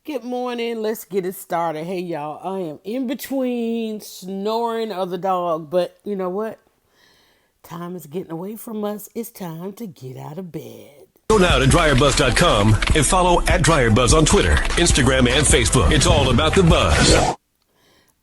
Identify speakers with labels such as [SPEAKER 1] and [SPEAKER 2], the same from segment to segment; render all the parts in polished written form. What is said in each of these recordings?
[SPEAKER 1] Good morning. Let's get it started. Hey, y'all. I am in between snoring of the dog, but you know what? Time is getting away from us. It's time to get out of bed.
[SPEAKER 2] Go now to DryerBuzz.com and follow at DryerBuzz on Twitter, Instagram, and Facebook. It's all about the buzz.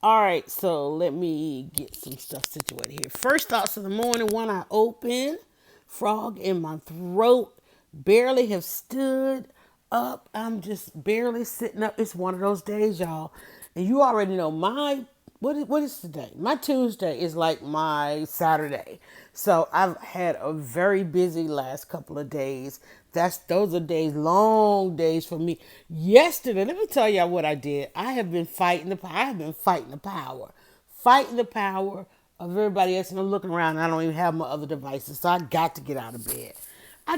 [SPEAKER 1] All right, so let me get some stuff situated here. First thoughts of the morning, one eye open, frog in my throat, barely have stood up. I'm just barely sitting up. It's one of those days, y'all. And you already know what is today? My Tuesday is like my Saturday. So I've had a very busy last couple of days. Those are days, long days for me. Yesterday, let me tell y'all what I did. I have been fighting the power. Fighting the power of everybody else. And I'm looking around and I don't even have my other devices. So I got to get out of bed. I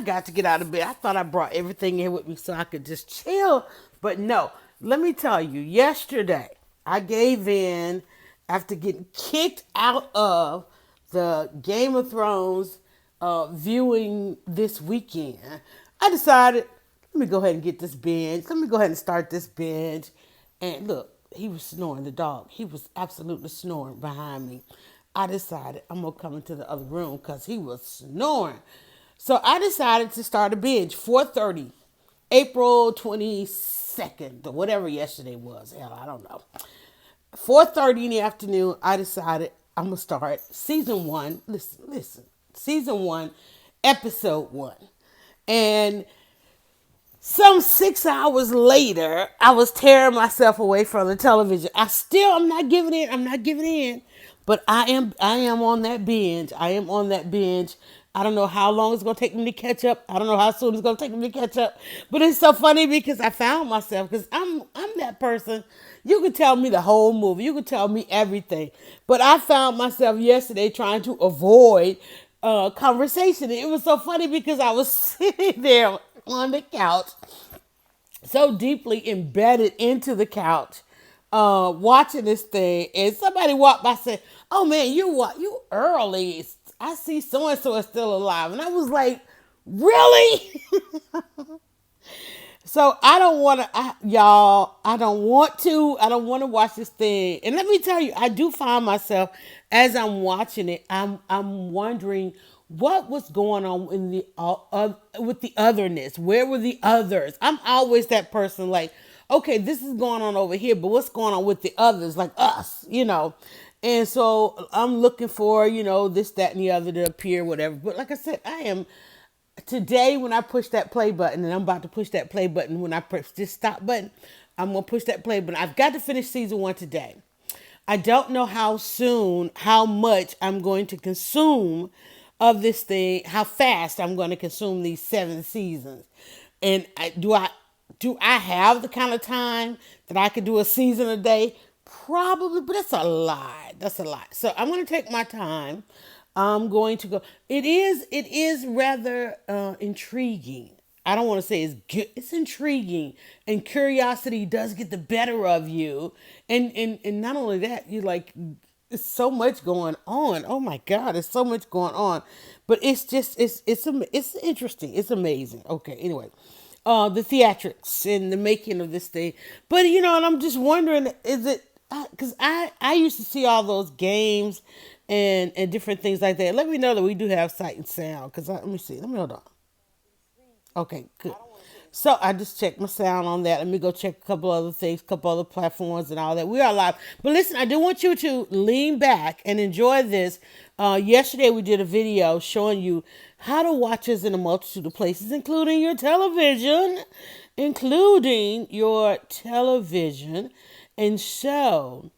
[SPEAKER 1] thought I brought everything in with me so I could just chill. But no, let me tell you, yesterday I gave in after getting kicked out of the Game of Thrones viewing this weekend. I decided, let me go ahead and get this binge. Let me go ahead and start this binge. And look, he was snoring, the dog. He was absolutely snoring behind me. I decided I'm going to come into the other room because he was snoring. So I decided to start a binge, 4:30, April 22nd, or whatever yesterday was. Hell, I don't know. 4:30 in the afternoon, I decided I'm going to start season one. Listen. Season one, episode one. And some 6 hours later, I was tearing myself away from the television. I'm not giving in. I'm not giving in. But I am on that binge. I am on that binge. I don't know how long it's gonna take me to catch up. I don't know how soon it's gonna take me to catch up. But it's so funny because I found myself because I'm that person. You could tell me the whole movie. You could tell me everything. But I found myself yesterday trying to avoid conversation. It was so funny because I was sitting there on the couch, so deeply embedded into the couch, watching this thing, and somebody walked by and said, "Oh man, you early. I see so and so is still alive," and I was like, "Really?" So I don't want to, y'all. I don't want to. I don't want to watch this thing. And let me tell you, I do find myself as I'm watching it. I'm wondering what was going on in the with the otherness. Where were the others? I'm always that person. Like, okay, this is going on over here, but what's going on with the others? Like us. And so I'm looking for this, that, and the other to appear, whatever. But like I said, I am. Today, when I push that play button, and I'm about to push that play button, when I press this stop button, I'm going to push that play button. I've got to finish season one today. I don't know how much I'm going to consume of this thing, how fast I'm going to consume these 7 seasons. And do I have the kind of time that I could do a season a day? Probably, but that's a lot. That's a lot. So I'm going to take my time. I'm going to go. It is rather intriguing. I don't want to say it's good. It's intriguing, and curiosity does get the better of you. And not only that, you like. It's so much going on. Oh my God, there's so much going on. But it's just it's interesting. It's amazing. Okay, anyway. The theatrics and the making of this thing. But and I'm just wondering, is it because I used to see all those games and different things like that. Let me know that we do have sight and sound. Because let me see. Let me hold on. Okay, good. So I just checked my sound on that. Let me go check a couple other things, a couple other platforms and all that. We are live. But listen, I do want you to lean back and enjoy this. Yesterday we did a video showing you how to watch us in a multitude of places, including your television. Including your television. And so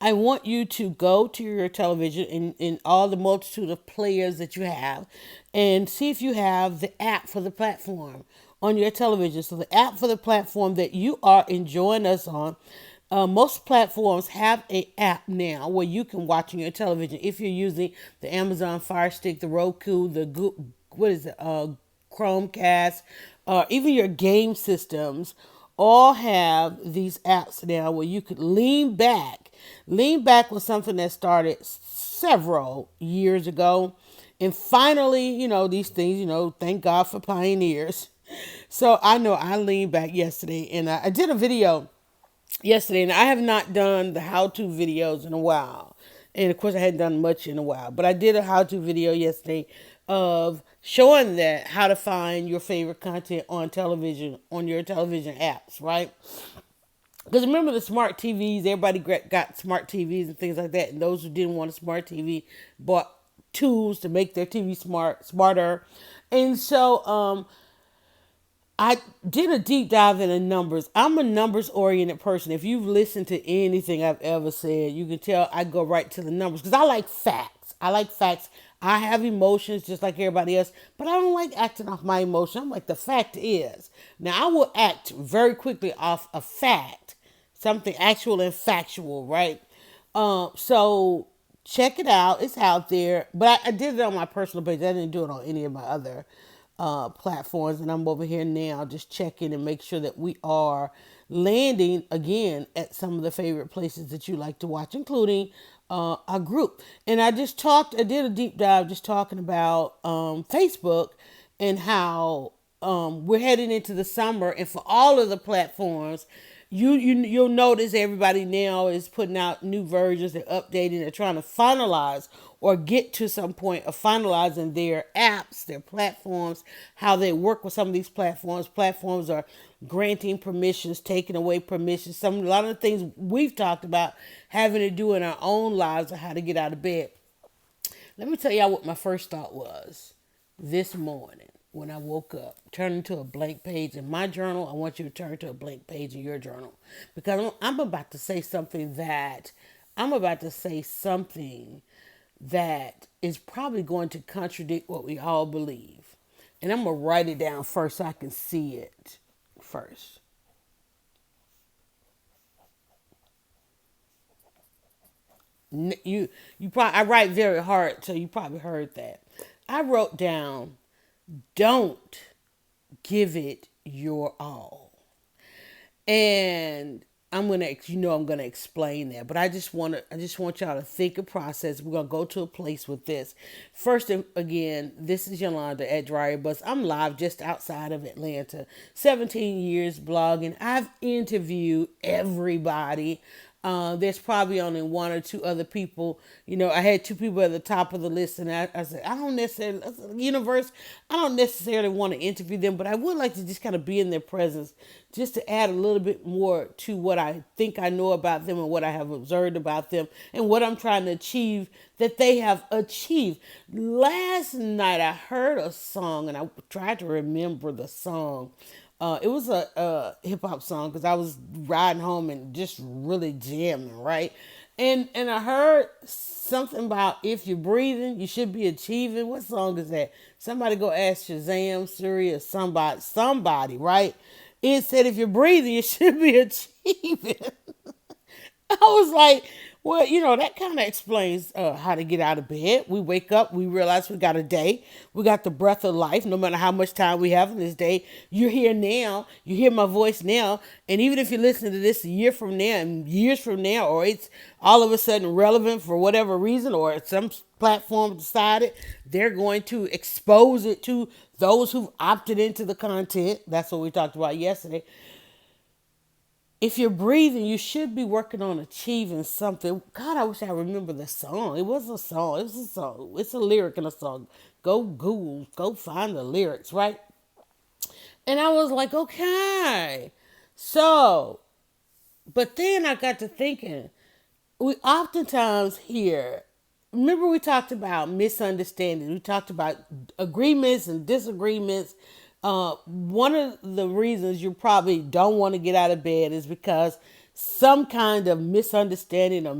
[SPEAKER 1] I want you to go to your television in all the multitude of players that you have and see if you have the app for the platform on your television. So the app for the platform that you are enjoying us on, most platforms have an app now where you can watch on your television. If you're using the Amazon Fire Stick, the Roku, Chromecast, or even your game systems, all have these apps now where you could lean back. Lean back was something that started several years ago. And finally, these things, thank God for pioneers. So I know I leaned back yesterday and I did a video yesterday, and I have not done the how-to videos in a while. And of course, I hadn't done much in a while, but I did a how-to video yesterday of showing that how to find your favorite content on television on your television apps, right? Because remember the smart TVs, everybody got smart TVs and things like that, and those who didn't want a smart TV bought tools to make their TV smarter. And so I did a deep dive into numbers. I'm a numbers oriented person. If you've listened to anything I've ever said, you can tell I go right to the numbers because I like facts. I like facts. I have emotions just like everybody else, but I don't like acting off my emotion. I'm like, the fact is. Now, I will act very quickly off a fact, something actual and factual, right? So check it out. It's out there. But I did it on my personal page. I didn't do it on any of my other platforms, and I'm over here now just checking and make sure that we are landing again at some of the favorite places that you like to watch, including our group. And I did a deep dive just talking about Facebook and how we're heading into the summer, and for all of the platforms, you'll notice everybody now is putting out new versions. They're updating. They're trying to finalize or get to some point of finalizing their apps, their platforms, how they work with some of these platforms. Platforms are granting permissions, taking away permissions. A lot of the things we've talked about having to do in our own lives or how to get out of bed. Let me tell y'all what my first thought was this morning when I woke up. Turning to a blank page in my journal. I want you to turn to a blank page in your journal because I'm about to say something that is probably going to contradict what we all believe. And I'm going to write it down first so I can see it first. I write very hard, so you probably heard that. I wrote down, don't give it your all. And I'm gonna explain that, but I just want y'all to think and process. We're gonna go to a place with this. First, again, this is Yolanda at DryerBuzz. I'm live just outside of Atlanta. 17 years blogging. I've interviewed everybody. There's probably only one or two other people. I had two people at the top of the list, and I said, universe, I don't necessarily want to interview them, but I would like to just kind of be in their presence, just to add a little bit more to what I think I know about them and what I have observed about them and what I'm trying to achieve that they have achieved. Last night, I heard a song, and I tried to remember the song. It was a hip hop song because I was riding home and just really jamming, right? And I heard something about if you're breathing, you should be achieving. What song is that? Somebody go ask Shazam, Siri, or somebody, right? It said if you're breathing, you should be achieving. I was like, well, that kind of explains how to get out of bed. We wake up, we realize we got a day. We got the breath of life, no matter how much time we have in this day. You're here now. You hear my voice now. And even if you listen to this a year from now and years from now, or it's all of a sudden relevant for whatever reason, or some platform decided they're going to expose it to those who've opted into the content. That's what we talked about yesterday. If you're breathing, you should be working on achieving something. God, I wish I remember the song. It was a song. It was a song. It's a lyric in a song. Go Google, go find the lyrics, right? And I was like, okay. So, but then I got to thinking, we oftentimes hear, remember we talked about misunderstandings. We talked about agreements and disagreements. One of the reasons you probably don't want to get out of bed is because some kind of misunderstanding or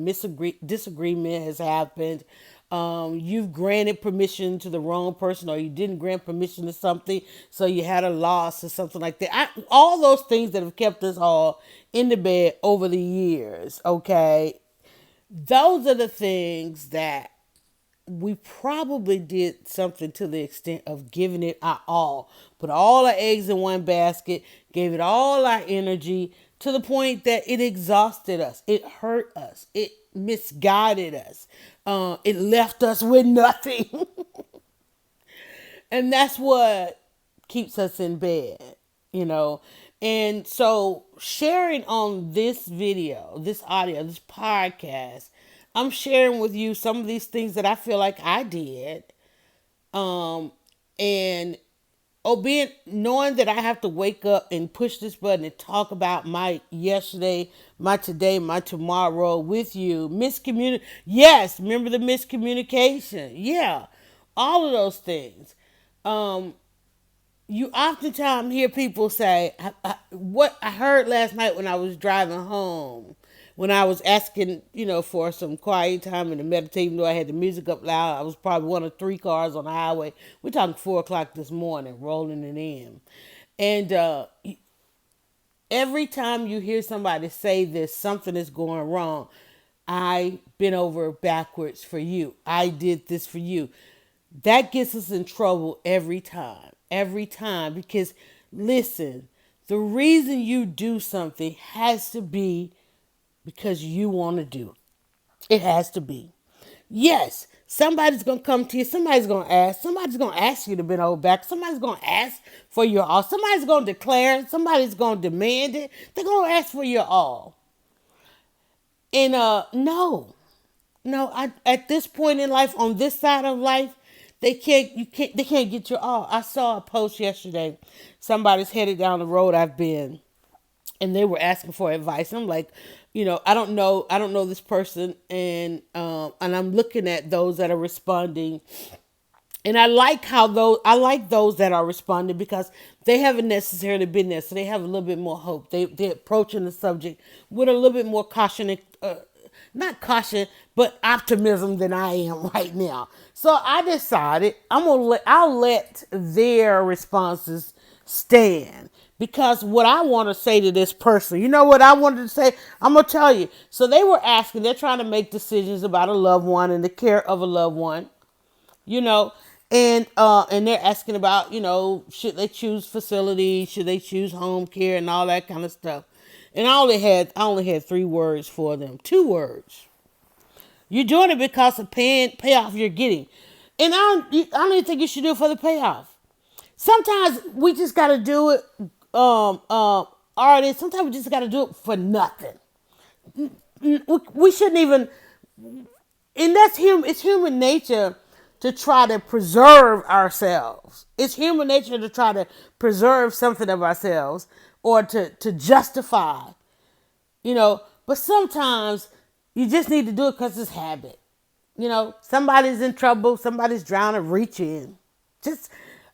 [SPEAKER 1] disagreement has happened. You've granted permission to the wrong person, or you didn't grant permission to something, so you had a loss or something like that. All those things that have kept us all in the bed over the years, okay? Those are the things that we probably did something to the extent of giving it our all. Put all our eggs in one basket, gave it all our energy to the point that it exhausted us. It hurt us. It misguided us. It left us with nothing. And that's what keeps us in bed, you know. And so sharing on this video, this audio, this podcast, I'm sharing with you some of these things that I feel like I did. Um and being knowing that I have to wake up and push this button and talk about my yesterday, my today, my tomorrow with you. Yes, remember the miscommunication. Yeah. All of those things. Um you oftentimes hear people say, what I heard last night when I was driving home, when I was asking, for some quiet time and to meditate, even though I had the music up loud. I was probably one of three cars on the highway. We're talking 4 o'clock this morning, rolling it in. And every time you hear somebody say this, something is going wrong. I bent over backwards for you. I did this for you. That gets us in trouble every time. Every time. Because listen, the reason you do something has to be because you want to do it. It has to be. Yes, somebody's going to come to you. Somebody's going to ask. Somebody's going to ask you to bend over back. Somebody's going to ask for your all. Somebody's going to declare. Somebody's going to demand it. They're going to ask for your all. And no, no. At this point in life, on this side of life, they can't get your all. I saw a post yesterday. Somebody's headed down the road I've been, and they were asking for advice. I'm like, I don't know this person, and I'm looking at those that are responding, and I like those that are responding because they haven't necessarily been there, so they have a little bit more hope. They're approaching the subject with a little bit more caution, not caution, but optimism than I am right now. So I decided I'll let their responses stand. Because what I want to say to this person, you know what I wanted to say? I'm going to tell you. So they were asking, they're trying to make decisions about a loved one and the care of a loved one, you know, and they're asking about, should they choose facility, should they choose home care and all that kind of stuff. And I only had 3 words for them. 2 words. You're doing it because of payoff you're getting. And I don't even think you should do it for the payoff. Sometimes we just got to do it, artists. Sometimes we just got to do it for nothing. We shouldn't even, and that's him. It's human nature to try to preserve ourselves. It's human nature to try to preserve something of ourselves or to justify, But sometimes you just need to do it because it's habit. Somebody's in trouble, somebody's drowning, reach in. Just,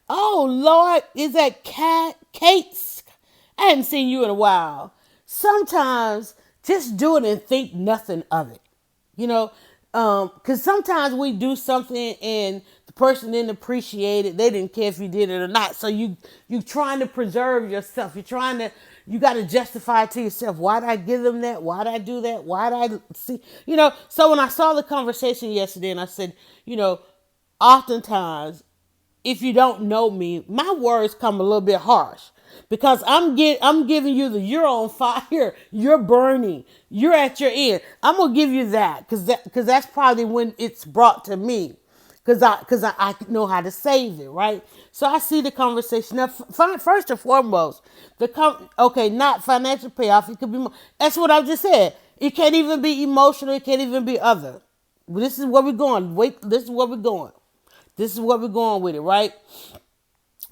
[SPEAKER 1] oh Lord, is that Kate? I hadn't seen you in a while. Sometimes just do it and think nothing of it. Because sometimes we do something and the person didn't appreciate it. They didn't care if you did it or not. So you trying to preserve yourself. You got to justify it to yourself. Why did I give them that? Why did I do that? Why did I see? So when I saw the conversation yesterday and I said, oftentimes if you don't know me, my words come a little bit harsh because I'm giving you you're on fire, you're burning, you're at your end. I'm gonna give you that because that's probably when it's brought to me because I know how to save it, right? So I see the conversation now. First and foremost, not financial payoff. It could be more. That's what I just said. It can't even be emotional. It can't even be other. This is where we're going. This is where we're going. This is where we're going with it, right?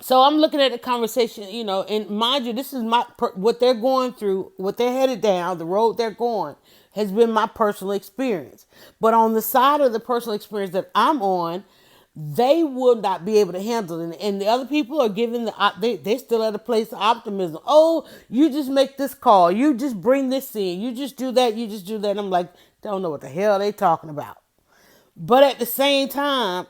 [SPEAKER 1] So I'm looking at the conversation, and mind you, this is what they're going through, what they're headed down, the road they're going, has been my personal experience. But on the side of the personal experience that I'm on, they will not be able to handle it. And the other people are giving they're still at a place of optimism. Oh, you just make this call. You just bring this in. You just do that. You just do that. And I'm like, don't know what the hell they talking about. But at the same time,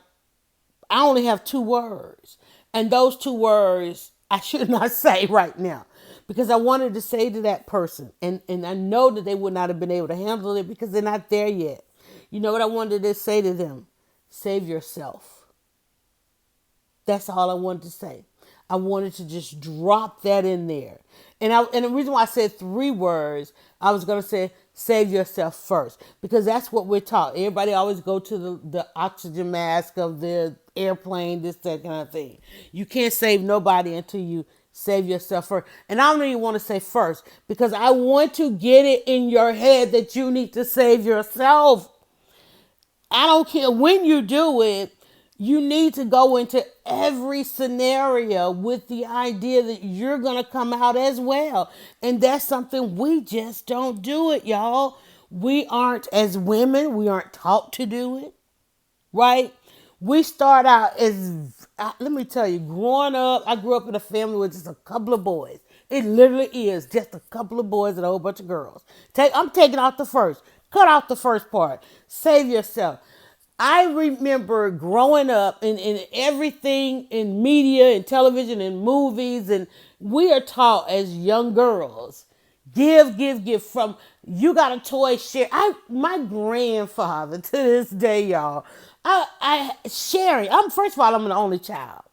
[SPEAKER 1] I only have 2 words. And those 2 words I should not say right now because I wanted to say to that person. And I know that they would not have been able to handle it because they're not there yet. You know what I wanted to say to them? Save yourself. That's all I wanted to say. I wanted to just drop that in there. And the reason why I said 3 words, I was going to say, save yourself first, because that's what we're taught. Everybody always go to the oxygen mask of the airplane, this, that kind of thing. You can't save nobody until you save yourself first. And I don't even want to say first, because I want to get it in your head that you need to save yourself. I don't care when you do it. You need to go into every scenario with the idea that you're going to come out as well. And that's something we just don't do it, y'all. We aren't, as women, we aren't taught to do it, right? We start out as, let me tell you, growing up, I grew up in a family with just a couple of boys. It literally is just a couple of boys and a whole bunch of girls. I'm taking out the first. Cut out the first part. Save yourself. I remember growing up in everything in media and television and movies, and we are taught as young girls, give from you got a toy, share. My grandfather to this day, y'all, I sharing. I'm first of all, I'm an only child.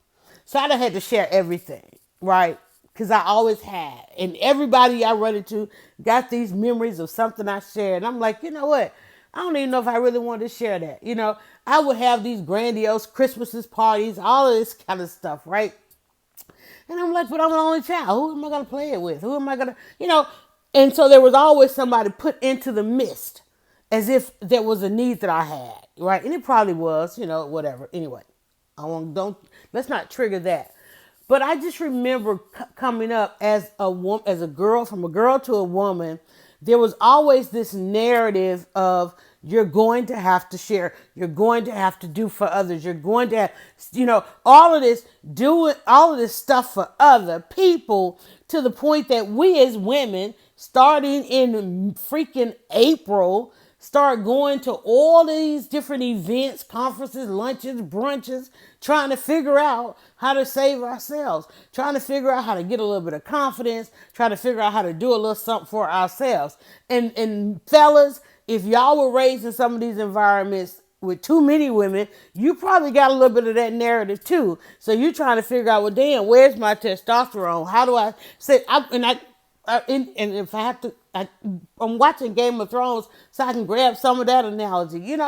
[SPEAKER 1] So I done had to share everything, right? Because I always had. And everybody I run into got these memories of something I shared. And I'm like, you know what? I don't even know if I really wanted to share that. I would have these grandiose Christmases, parties, all of this kind of stuff, right? And I'm like, but I'm an only child. Who am I going to play it with? Who am I going to. And so there was always somebody put into the midst as if there was a need that I had, right? And it probably was, whatever. Anyway, let's not trigger that. But I just remember coming up as a girl, from a girl to a woman, there was always this narrative of you're going to have to share, you're going to have to do for others, you're going to have, all of this, doing all of this stuff for other people, to the point that we as women, starting in freaking April, start going to all these different events, conferences, lunches, brunches, trying to figure out how to save ourselves, trying to figure out how to get a little bit of confidence, trying to figure out how to do a little something for ourselves. And fellas, if y'all were raised in some of these environments with too many women, you probably got a little bit of that narrative too. So you're trying to figure out, well, damn, where's my testosterone? How do I say, and if I have to, I'm watching Game of Thrones so I can grab some of that analogy.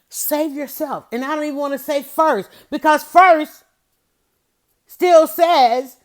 [SPEAKER 1] Save yourself. And I don't even want to say first, because first still says,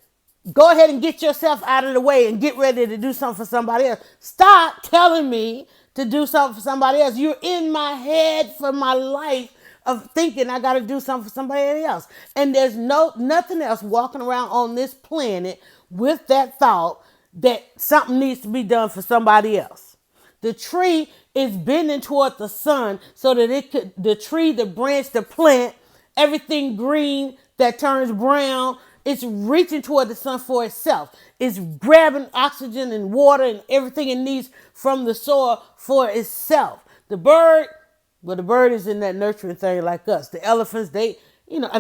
[SPEAKER 1] go ahead and get yourself out of the way and get ready to do something for somebody else. Stop telling me to do something for somebody else. You're in my head for my life of thinking I got to do something for somebody else. And there's nothing else walking around on this planet with that thought that something needs to be done for somebody else. The tree is bending toward the sun so that the tree, the branch, the plant, everything green that turns brown, it's reaching toward the sun for itself. It's grabbing oxygen and water and everything it needs from the soil for itself. The bird is in that nurturing thing like us. The elephants, and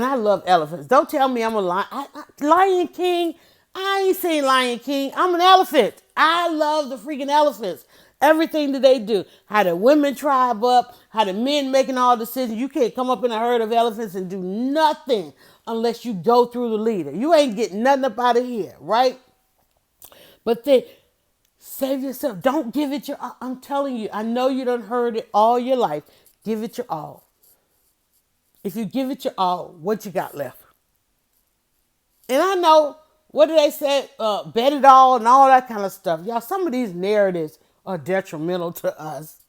[SPEAKER 1] I love elephants. Don't tell me I'm a lion. Lion King, I ain't seen Lion King. I'm an elephant. I love the freaking elephants. Everything that they do. How the women tribe up, how the men making all decisions. You can't come up in a herd of elephants and do nothing unless you go through the leader. You ain't getting nothing up out of here, right? But then, save yourself. Don't give it I'm telling you, I know you done heard it all your life. Give it your all. If you give it your all, what you got left? And I know, what do they say? Bet it all and all that kind of stuff. Y'all, some of these narratives are detrimental to us.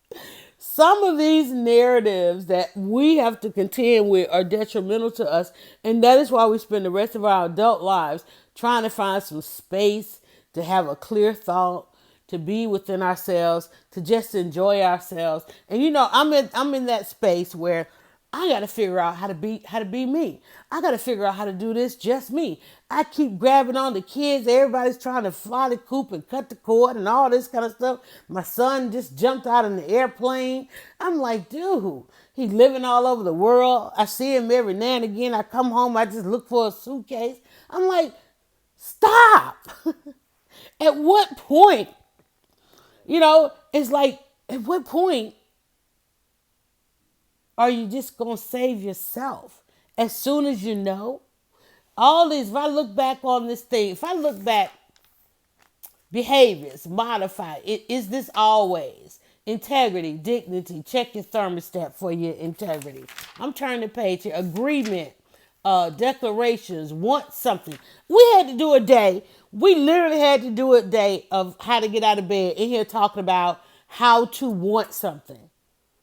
[SPEAKER 1] Some of these narratives that we have to contend with are detrimental to us. And that is why we spend the rest of our adult lives trying to find some space to have a clear thought, to be within ourselves, to just enjoy ourselves. And I'm in that space where I got to figure out how to be me. I got to figure out how to do this just me. I keep grabbing on the kids. Everybody's trying to fly the coop and cut the cord and all this kind of stuff. My son just jumped out in the airplane. I'm like, dude, he's living all over the world. I see him every now and again. I come home, I just look for a suitcase. I'm like, stop. At what point? It's like, at what point are you just going to save yourself? As soon as you know, all these, if I look back on this thing, behaviors, modify, is this always Integrity, dignity. Check your thermostat for your integrity. I'm turning the page here. Agreement, declarations, want something. We had to do a day. We literally had to do a day of how to get out of bed in here talking about how to want something.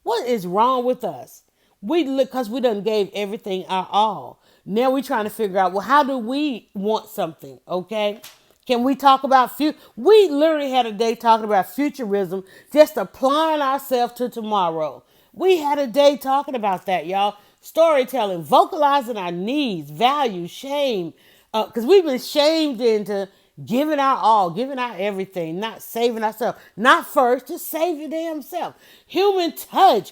[SPEAKER 1] What is wrong with us? We look because we done gave everything our all. Now we trying to figure out, well, how do we want something? Okay. Can we talk about future? We literally had a day talking about futurism, just applying ourselves to tomorrow. We had a day talking about that, y'all. Storytelling, vocalizing our needs, value, shame. Because we've been shamed into giving our all, giving our everything, not saving ourselves. Not first, just save your damn self. Human touch.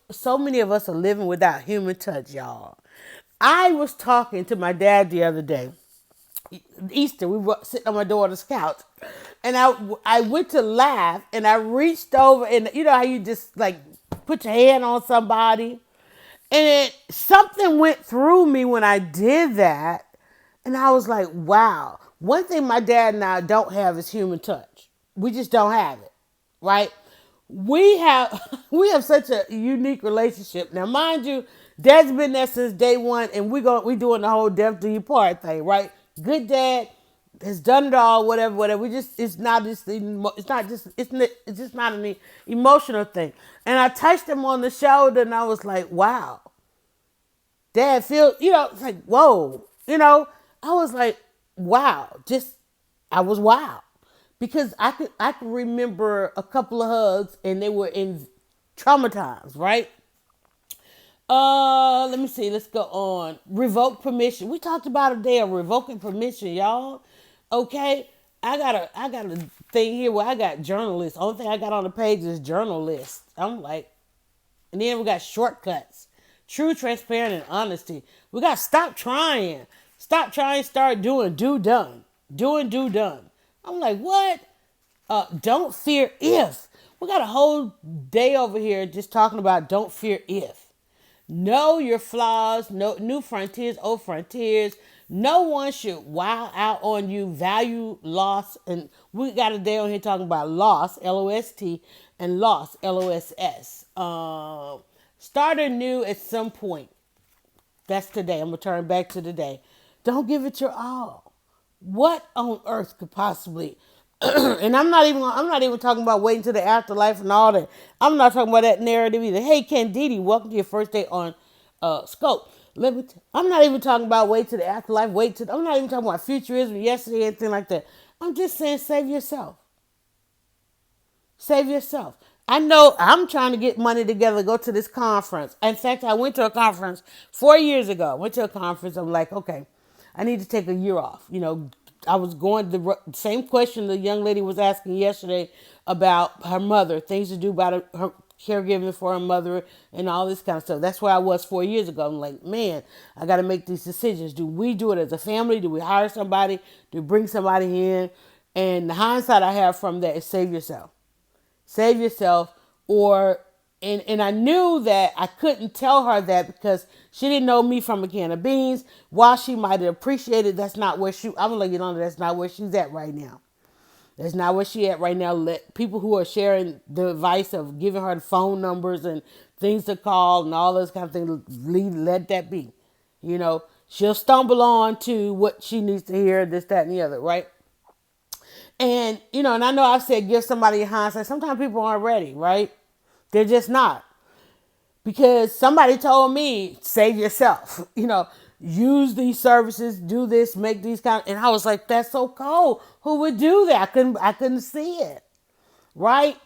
[SPEAKER 1] So many of us are living without human touch, y'all. I was talking to my dad the other day. Easter, we were sitting on my daughter's couch, and I went to laugh, and I reached over, and you know how you just like put your hand on somebody, and something went through me when I did that, and I was like, wow. One thing my dad and I don't have is human touch. We just don't have it, right? We have we have such a unique relationship. Now, mind you, Dad's been there since day one, and we doing the whole death do you part thing, right? Good dad has done it all, whatever, whatever. We just it's just not an emotional thing. And I touched him on the shoulder, and I was like, wow, Dad, feel it's like whoa, I was like, wow, just I was wow because I could remember a couple of hugs and they were in traumatized, right? Let me see. Let's go on. Revoke permission. We talked about a day of revoking permission, y'all. Okay. I got a thing here where I got journalists. Only thing I got on the page is journalists. I'm like, and then we got shortcuts. True, transparent, and honesty. We got to stop trying. Stop trying, start doing, do done. Doing, do done. I'm like, what? Don't fear if. We got a whole day over here just talking about don't fear if. Know your flaws, no new frontiers, old frontiers. No one should wow out on you. Value loss, and we got a day on here talking about loss, LOST, and loss, LOSS. Start anew at some point. That's today. I'm gonna turn back to today. Don't give it your all. What on earth could possibly? And I'm not even talking about waiting to the afterlife and all that. I'm not talking about that narrative either. Hey, Candidi, welcome to your first day on Scope. I'm not even talking about wait to the afterlife. I'm not even talking about futurism, yesterday, anything like that. I'm just saying, save yourself. Save yourself. I know I'm trying to get money together to go to this conference. In fact, I went to a conference 4 years ago. I went to a conference. I'm like, okay, I need to take a year off. I was going the same question the young lady was asking yesterday about her mother, things to do about her caregiving for her mother and all this kind of stuff. That's where I was 4 years ago. I'm like, man, I got to make these decisions. Do we do it as a family? Do we hire somebody? Do we bring somebody in? And the hindsight I have from that is save yourself. Save yourself. And I knew that I couldn't tell her that because she didn't know me from a can of beans. While she might have appreciated, that's not where I'm gonna let you know that's not where she's at right now. That's not where she at right now. Let people who are sharing the advice of giving her the phone numbers and things to call and all those kind of things, let that be. She'll stumble on to what she needs to hear, this, that, and the other, right? And, and I know I've said give somebody a hindsight. Sometimes people aren't ready, right? They're just not. Because somebody told me, save yourself. Use these services, do this, make these and I was like, that's so cold. Who would do that? I couldn't see it. Right?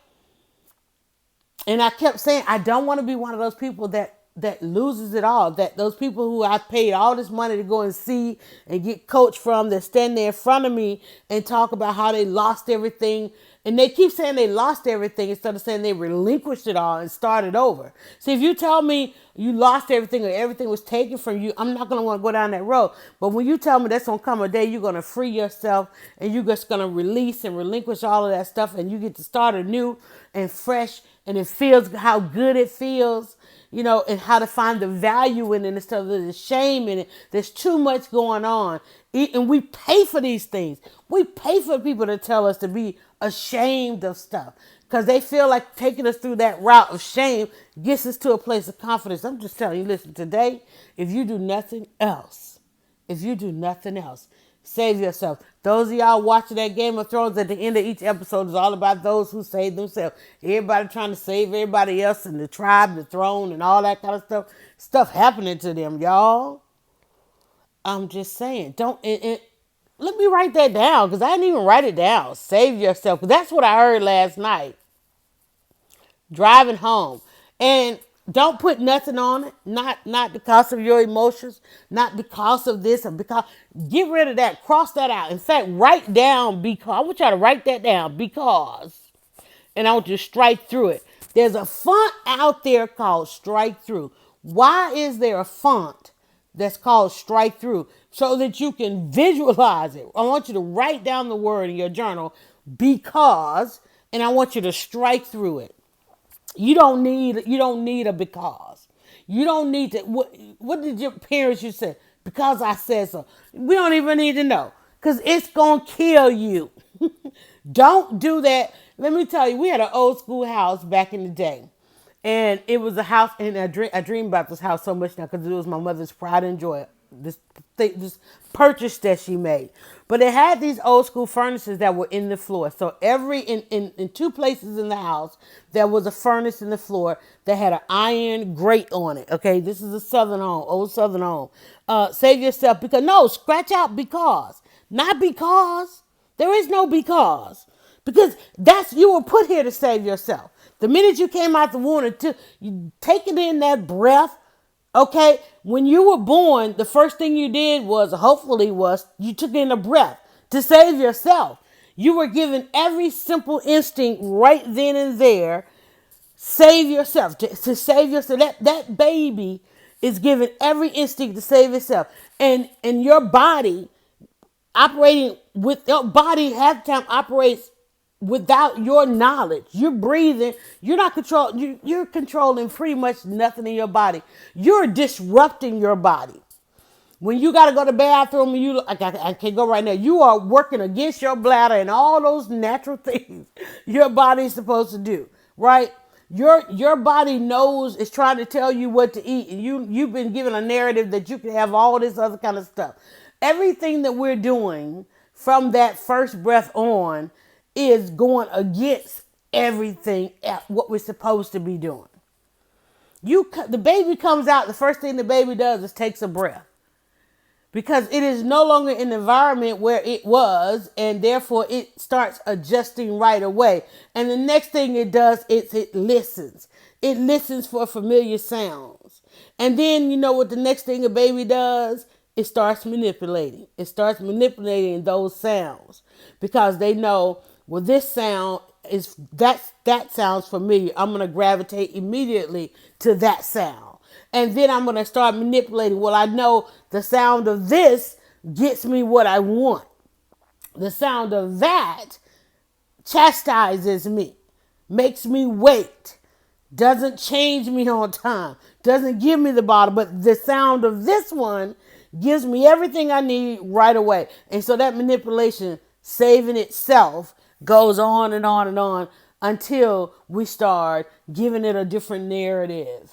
[SPEAKER 1] And I kept saying, I don't want to be one of those people that loses it all. That those people who I paid all this money to go and see and get coached from, that stand there in front of me and talk about how they lost everything. And they keep saying they lost everything instead of saying they relinquished it all and started over. See, if you tell me you lost everything or everything was taken from you, I'm not going to want to go down that road. But when you tell me that's going to come a day, you're going to free yourself and you're just going to release and relinquish all of that stuff and you get to start anew and fresh and it feels how good it feels, and how to find the value in it instead of the shame in it. There's too much going on. And we pay for these things. We pay for people to tell us to be ashamed of stuff because they feel like taking us through that route of shame gets us to a place of confidence. I'm just telling you, listen, today, if you do nothing else, if you do nothing else, save yourself. Those of y'all watching that Game of Thrones, at the end of each episode is all about those who save themselves. Everybody trying to save everybody else and the tribe, the throne, and all that kind of stuff. Stuff happening to them, y'all. I'm just saying, don't. Let me write that down because I didn't even write it down. Save yourself. 'Cause that's what I heard last night driving home. And don't put nothing on it. Not because of your emotions, not because of this, or because get rid of that. Cross that out. In fact, write down because I want y'all to write that down because, and I want you to strike through it. There's a font out there called Strike Through. Why is there a font that's called Strike Through? So that you can visualize it. I want you to write down the word in your journal because, and I want you to strike through it. You don't need a because. You don't need to. What did your parents used to say? Because I said so. We don't even need to know because it's gonna kill you. Don't do that. Let me tell you, we had an old school house back in the day, and it was a house. And I dream about this house so much now because it was my mother's pride and joy. This purchase that she made, but it had these old school furnaces that were in the floor. So in two places in the house there was a furnace in the floor that had an iron grate on it. Okay, this is a southern home, old southern home. Save yourself because no, scratch out because, not because. There is no because that's you were put here to save yourself. The minute you came out the womb, you taking in that breath. Okay, when you were born, the first thing you did was you took in a breath to save yourself. You were given every simple instinct right then and there. Save yourself, to save yourself. That baby is given every instinct to save itself. And your body operating with your body half the time operates without your knowledge. You're breathing. You're not control. You're controlling pretty much nothing in your body. You're disrupting your body. When you got to go to the bathroom and I can't go right now. You are working against your bladder and all those natural things your body is supposed to do. Right? Your body knows it's trying to tell you what to eat, and you've been given a narrative that you can have all this other kind of stuff. Everything that we're doing from that first breath on is going against everything at what we're supposed to be doing. The baby comes out, the first thing the baby does is takes a breath because it is no longer in the environment where it was, and therefore it starts adjusting right away. And the next thing it does is it listens. It listens for familiar sounds. And then you know what the next thing a baby does? It starts manipulating. It starts manipulating those sounds because they know, well, this sound is that sounds familiar. I'm gonna gravitate immediately to that sound. And then I'm gonna start manipulating. Well, I know the sound of this gets me what I want. The sound of that chastises me, makes me wait, doesn't change me on time, doesn't give me the bottle, but the sound of this one gives me everything I need right away. And so that manipulation, saving itself, goes on and on and on until we start giving it a different narrative.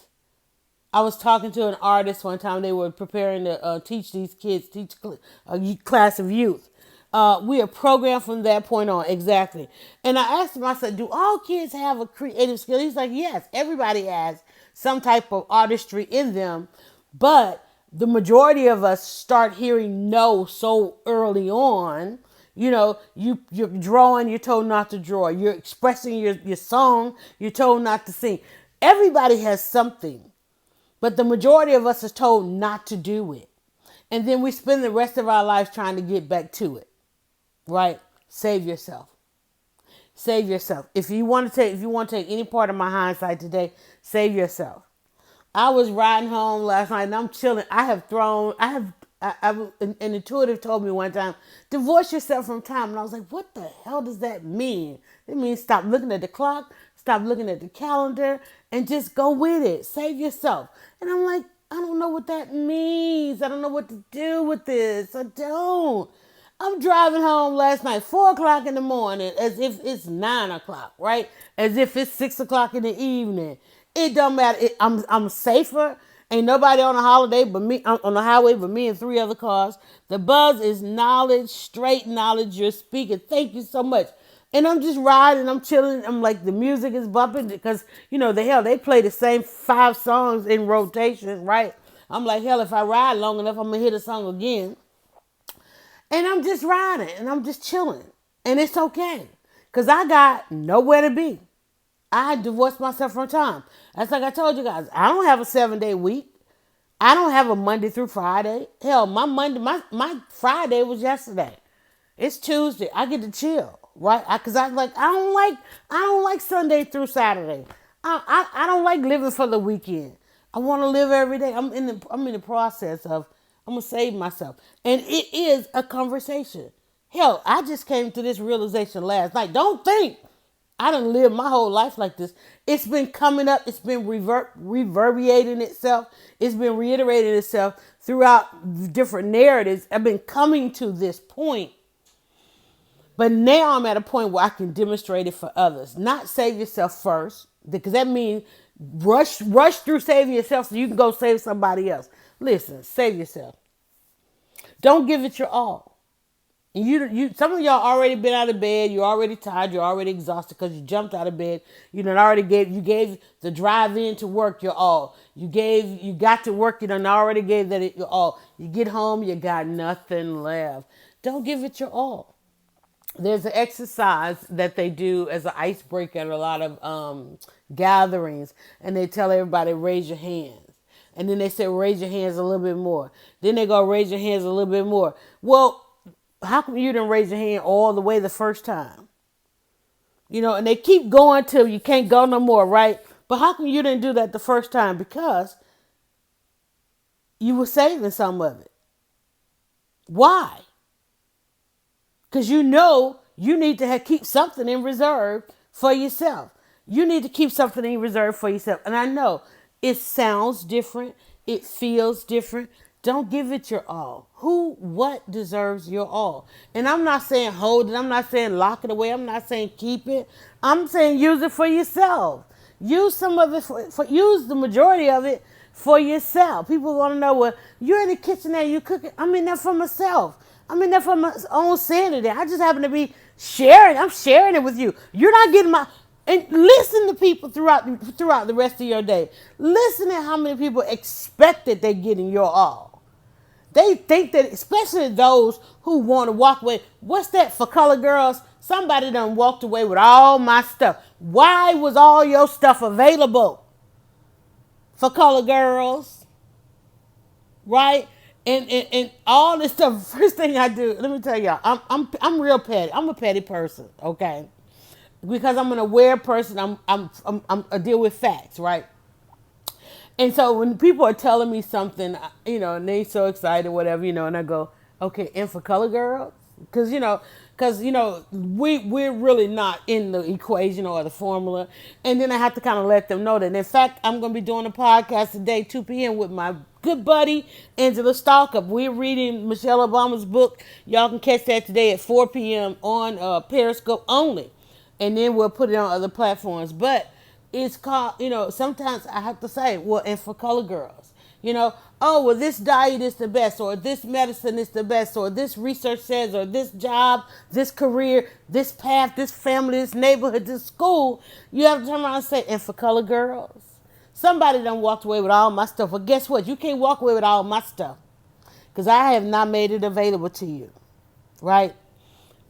[SPEAKER 1] I was talking to an artist one time. They were preparing to teach these kids, teach a class of youth. We are programmed from that point on, exactly. And I asked him, I said, do all kids have a creative skill? He's like, yes, everybody has some type of artistry in them, but the majority of us start hearing no so early on. You know, you're drawing, you're told not to draw. You're expressing your song, you're told not to sing. Everybody has something, but the majority of us is told not to do it. And then we spend the rest of our lives trying to get back to it. Right? Save yourself. Save yourself. If you want to take any part of my hindsight today, save yourself. I was riding home last night and I'm chilling. An intuitive told me one time, divorce yourself from time. And I was like, what the hell does that mean? It means stop looking at the clock, stop looking at the calendar, and just go with it. Save yourself. And I'm like, I don't know what that means. I don't know what to do with this. I don't. I'm driving home last night, 4 o'clock in the morning, as if it's 9 o'clock, right? As if it's 6 o'clock in the evening. It don't matter. I'm safer. Ain't nobody on the holiday but me on the highway but me and three other cars. The buzz is knowledge, straight knowledge. You're speaking. Thank you so much. And I'm just riding, I'm chilling. I'm like, the music is bumping because, they play the same 5 songs in rotation, right? I'm like, hell, if I ride long enough, I'm going to hit a song again. And I'm just riding and I'm just chilling. And it's okay because I got nowhere to be. I divorced myself from time. That's like I told you guys, I don't have a 7-day week. I don't have a Monday through Friday. Hell, my Friday was yesterday. It's Tuesday. I get to chill, right? Cause I don't like Sunday through Saturday. I don't like living for the weekend. I want to live every day. I'm in the process of I'm gonna save myself, and it is a conversation. Hell, I just came to this realization last night. Don't think I done lived my whole life like this. It's been coming up. It's been reverberating itself. It's been reiterating itself throughout different narratives. I've been coming to this point. But now I'm at a point where I can demonstrate it for others. Not save yourself first, because that means rush through saving yourself so you can go save somebody else. Listen, save yourself. Don't give it your all. You some of y'all already been out of bed. You're already tired. You're already exhausted because you jumped out of bed. You gave the drive in to work your all. You got to work. You done already gave that your all. You get home, you got nothing left. Don't give it your all. There's an exercise that they do as an icebreaker at a lot of gatherings, and they tell everybody raise your hands, and then they say raise your hands a little bit more. Then they go raise your hands a little bit more. Well, how come you didn't raise your hand all the way the first time? And they keep going till you can't go no more, right? But how come you didn't do that the first time? Because you were saving some of it. Why? Because you need to keep something in reserve for yourself. You need to keep something in reserve for yourself. And I know it sounds different. It feels different. Don't give it your all. What deserves your all? And I'm not saying hold it. I'm not saying lock it away. I'm not saying keep it. I'm saying use it for yourself. Use some of it use the majority of it for yourself. People want to know, well, you're in the kitchen there, you cooking. I'm in there for myself. I'm in there for my own sanity. I just happen to be sharing. I'm sharing it with you. You're not getting and listen to people throughout the rest of your day. Listen to how many people expect that they're getting your all. They think that, especially those who want to walk away. What's that for color girls? Somebody done walked away with all my stuff. Why was all your stuff available for color girls? Right? And all this stuff. First thing I do, let me tell y'all, I'm real petty. I'm a petty person, okay? Because I'm an aware person. I deal with facts, right? And so when people are telling me something, and they so excited, whatever, and I go, okay, and for color girls, because we're really not in the equation or the formula, and then I have to kind of let them know that. And in fact, I'm going to be doing a podcast today, 2 p.m. with my good buddy Angela Stalkup. We're reading Michelle Obama's book. Y'all can catch that today at 4 p.m. on Periscope only, and then we'll put it on other platforms. But it's called, sometimes I have to say, well, and for color girls, oh, well, this diet is the best, or this medicine is the best, or this research says, or this job, this career, this path, this family, this neighborhood, this school. You have to turn around and say, and for color girls. Somebody done walked away with all my stuff. Well, guess what? You can't walk away with all my stuff because I have not made it available to you, right?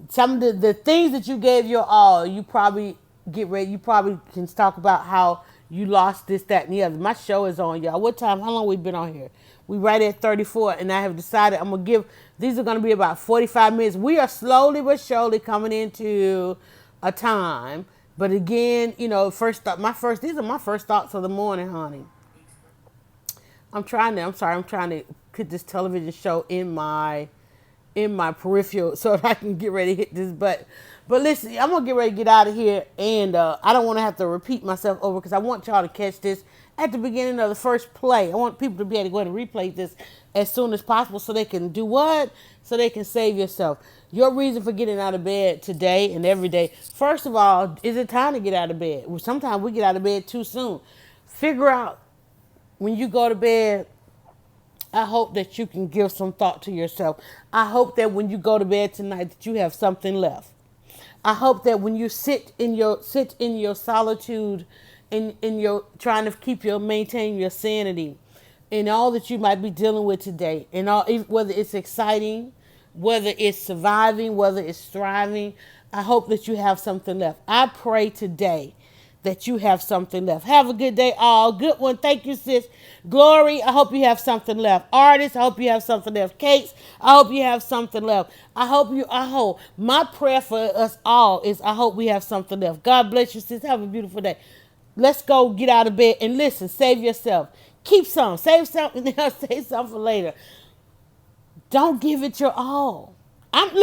[SPEAKER 1] Some of the things that you gave your all, you probably get ready. You probably can talk about how you lost this, that, and the other. My show is on, y'all. What time? How long we been on here? We right at 34, and I have decided I'm going to these are going to be about 45 minutes. We are slowly but surely coming into a time. But again, these are my first thoughts of the morning, honey. I'm trying to put this television show in my peripheral so that I can get ready to hit this button. But listen, I'm going to get ready to get out of here, and I don't want to have to repeat myself over because I want y'all to catch this at the beginning of the first play. I want people to be able to go ahead and replay this as soon as possible so they can do what? So they can save yourself. Your reason for getting out of bed today and every day. First of all, is it time to get out of bed? Well, sometimes we get out of bed too soon. Figure out when you go to bed. I hope that you can give some thought to yourself. I hope that when you go to bed tonight that you have something left. I hope that when you sit in your solitude, in your trying to maintain your sanity, in all that you might be dealing with today, and all, whether it's exciting, whether it's surviving, whether it's thriving, I hope that you have something left. I pray today that you have something left. Have a good day, all. Good one. Thank you, sis. Glory, I hope you have something left. Artists, I hope you have something left. Cakes, I hope you have something left. I hope. My prayer for us all is I hope we have something left. God bless you, sis. Have a beautiful day. Let's go get out of bed and listen. Save yourself. Keep some. Save something else. Save something for later. Don't give it your all. I'm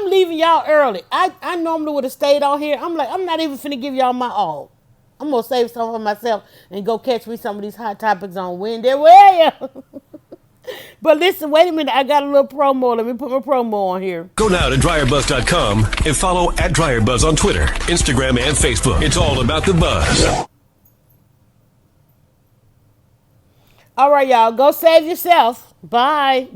[SPEAKER 1] leaving y'all early. I normally would have stayed on here. I'm not even finna give y'all my all. I'm gonna save some for myself and go catch me some of these hot topics on Wednesday. Well, but listen, wait a minute. I got a little promo. Let me put my promo on here.
[SPEAKER 2] Go now to DryerBuzz.com and follow at DryerBuzz on Twitter, Instagram, and Facebook. It's all about the buzz.
[SPEAKER 1] All right, y'all. Go save yourself. Bye.